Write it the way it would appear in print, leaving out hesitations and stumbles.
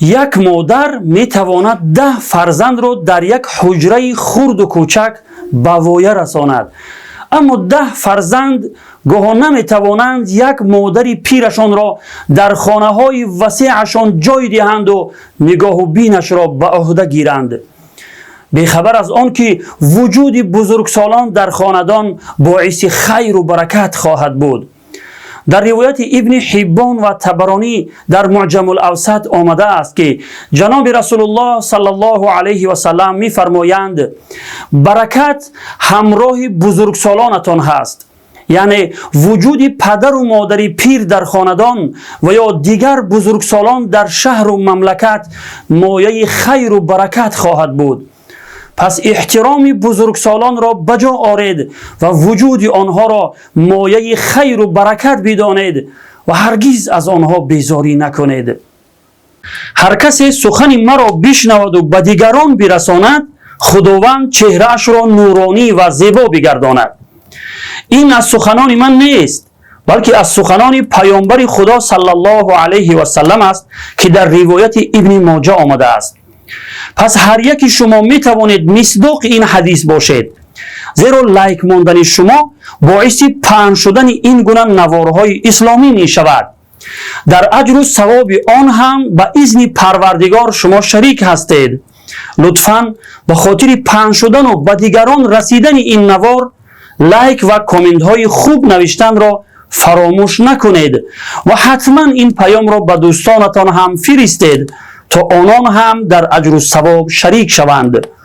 یک مادر می تواند 10 فرزند را در یک حجره خرد و کوچک به وایه رساند، اما 10 فرزند گاه نمی توانند یک مادری پیرشان را در خانه های وسیعشان جای دهند و نگاه و بینش را به عهده گیرند. بیخبر از آن که وجود بزرگسالان در خاندان باعث خیر و برکت خواهد بود. در روایت ابن حبان و طبرانی در معجم الاوسط آمده است که جناب رسول الله صلی الله علیه و سلم می فرمایند برکت همراه بزرگسالانتان هست، یعنی وجود پدر و مادر پیر در خاندان و یا دیگر بزرگسالان در شهر و مملکت مایه خیر و برکت خواهد بود. پس احترام بزرگسالان را بجا آرید و وجود آنها را مایه خیر و برکت بدانید و هرگز از آنها بیزاری نکنید. هر کسی سخن مرا بشنود و به دیگران برساند، خداوند چهره‌اش را نورانی و زیبا بگرداند. این از سخنان من نیست، بلکه از سخنان پیامبر خدا صلی الله علیه و سلم است که در روایت ابن ماجه آمده است. پس هر یکی شما می توانید مصداق این حدیث باشید، زیرا لایک ماندن شما باعث پهن شدن این گونه نوارهای اسلامی می شود. در اجر و ثواب آن هم به اذن پروردگار شما شریک هستید. لطفاً به خاطر پهن شدن و به دیگران رسیدن این نوار لایک و کامنت های خوب نوشتن را فراموش نکنید و حتما این پیام را به دوستانتان هم فرستید تا آنان هم در اجر و ثواب شریک شوند.